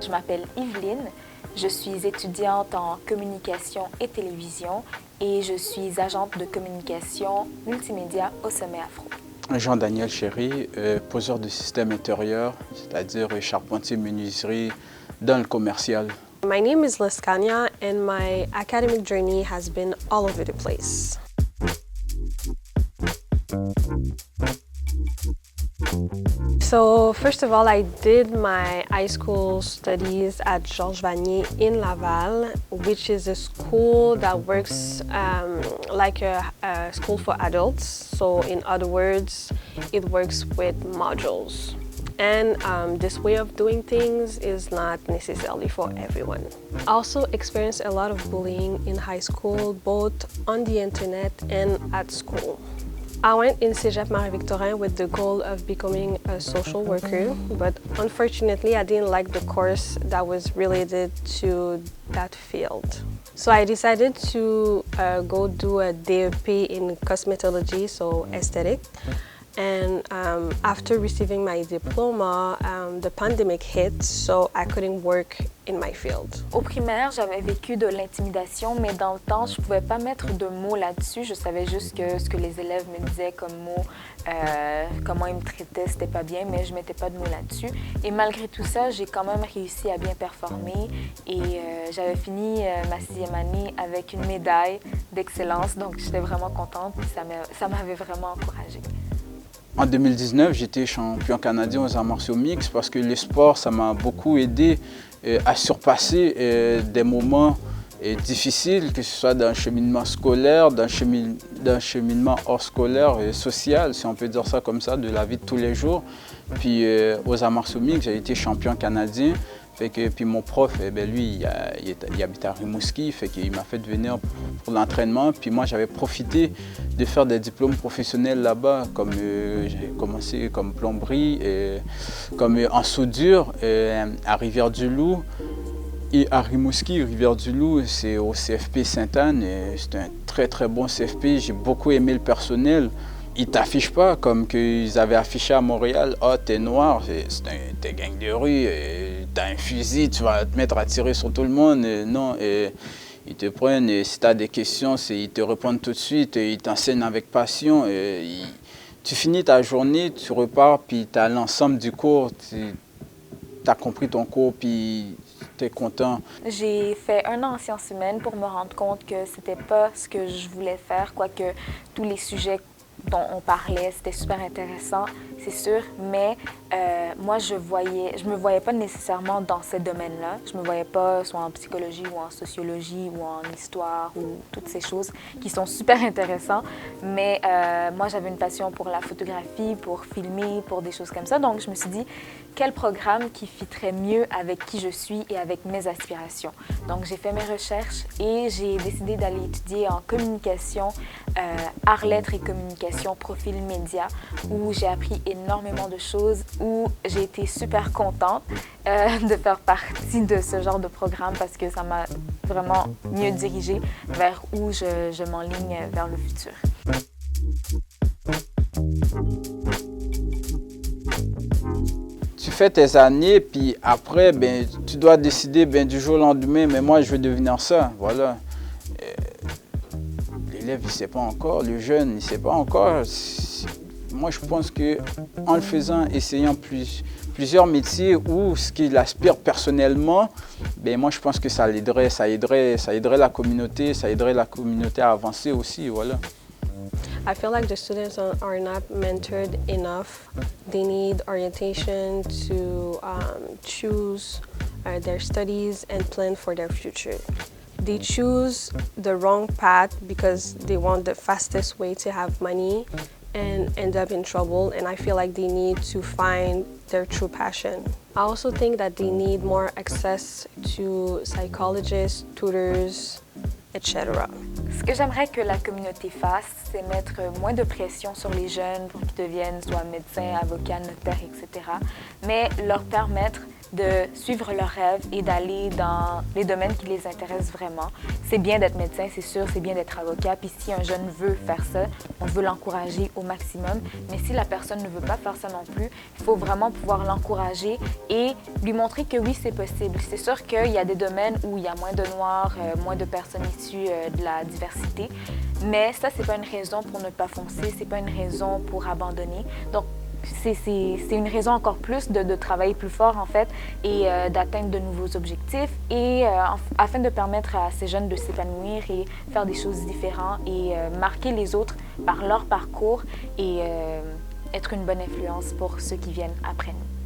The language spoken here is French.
Je m'appelle Yveline, je suis étudiante en communication et télévision et je suis agente de communication multimédia au Sommet Afro. Jean-Daniel Chéry, poseur de système intérieur, c'est-à-dire charpentier menuiserie dans le commercial. My name is Leskania and my academic journey has been all over the place. So first of all, I did my high school studies at Georges Vanier in Laval, which is a school that works like a school for adults. So in other words, it works with modules. And this way of doing things is not necessarily for everyone. I also experienced a lot of bullying in high school, both on the internet and at school. I went in Cégep Marie-Victorin with the goal of becoming a social worker, but unfortunately I didn't like the course that was related to that field. So I decided to go do a DEP in cosmetology, so aesthetic. And after receiving my diploma, the pandemic hit, so I couldn't work in my field. Au primaire, j'avais vécu de l'intimidation, mais dans le temps, je ne pouvais pas mettre de mots là-dessus. Je savais juste que ce que les élèves me disaient comme mots, comment ils me traitaient, c'était pas bien, mais je ne mettais pas de mots là-dessus. Et malgré tout ça, j'ai quand même réussi à bien performer et j'avais fini ma 6e année avec une médaille d'excellence, donc j'étais vraiment contente et ça m'avait vraiment encouragée. En 2019, j'étais champion canadien aux arts martiaux mixtes parce que le sport, ça m'a beaucoup aidé à surpasser des moments difficiles, que ce soit dans le cheminement scolaire, dans le cheminement hors scolaire et social, si on peut dire ça comme ça, de la vie de tous les jours. Puis aux arts martiaux mixtes, j'ai été champion canadien. Puis mon prof, lui, il habite à Rimouski, il m'a fait venir pour l'entraînement. Puis moi, j'avais profité de faire des diplômes professionnels là-bas, comme j'ai commencé comme plomberie, comme en soudure à Rivière-du-Loup. Et à Rimouski, Rivière-du-Loup, c'est au CFP Sainte-Anne. C'est un très très bon CFP, j'ai beaucoup aimé le personnel. Ils ne t'affichent pas comme qu'ils avaient affiché à Montréal. « Ah, t'es noir, t'es gang de rue, t'as un fusil, tu vas te mettre à tirer sur tout le monde. » Non, ils te prennent et si t'as des questions, ils te répondent tout de suite, ils t'enseignent avec passion. Tu finis ta journée, tu repars, puis t'as l'ensemble du cours, t'as compris ton cours, puis t'es content. J'ai fait 1 an en sciences humaines pour me rendre compte que c'était pas ce que je voulais faire, quoique tous les sujets dont on parlait, c'était super intéressant, c'est sûr, mais moi, je me voyais pas nécessairement dans ces domaines-là. Je me voyais pas soit en psychologie ou en sociologie ou en histoire ou toutes ces choses qui sont super intéressantes, mais moi, j'avais une passion pour la photographie, pour filmer, pour des choses comme ça, donc je me suis dit, quel programme qui fitterait mieux avec qui je suis et avec mes aspirations. Donc, j'ai fait mes recherches et j'ai décidé d'aller étudier en communication, arts, lettres et communication, profil média, où j'ai appris énormément de choses, où j'ai été super contente de faire partie de ce genre de programme parce que ça m'a vraiment mieux dirigée vers où je m'enligne vers le futur. Tu fais tes années, puis après, tu dois décider du jour au lendemain, mais moi, je veux devenir ça, voilà. L'élève, il ne sait pas encore, le jeune, il ne sait pas encore. Moi, je pense qu'en le faisant, essayant plusieurs métiers ou ce qu'il aspire personnellement, moi, je pense que ça aiderait la communauté, ça aiderait la communauté à avancer aussi, voilà. I feel like the students are not mentored enough. They need orientation to choose their studies and plan for their future. They choose the wrong path because they want the fastest way to have money and end up in trouble, and I feel like they need to find their true passion. I also think that they need more access to psychologists, tutors, etc. Ce que j'aimerais que la communauté fasse, c'est mettre moins de pression sur les jeunes pour qu'ils deviennent soit médecins, avocats, notaires, etc. Mais leur permettre de suivre leurs rêves et d'aller dans les domaines qui les intéressent vraiment. c'est bien d'être médecin, c'est sûr, c'est bien d'être avocat. Puis si un jeune veut faire ça, on veut l'encourager au maximum. Mais si la personne ne veut pas faire ça non plus, il faut vraiment pouvoir l'encourager et lui montrer que oui, c'est possible. C'est sûr qu'il y a des domaines où il y a moins de Noirs, moins de personnes issues de la diversité. Mais ça, c'est pas une raison pour ne pas foncer, c'est pas une raison pour abandonner. Donc, c'est une raison encore plus de travailler plus fort, en fait, et d'atteindre de nouveaux objectifs, et afin de permettre à ces jeunes de s'épanouir et faire des choses différentes et marquer les autres par leur parcours et être une bonne influence pour ceux qui viennent après nous.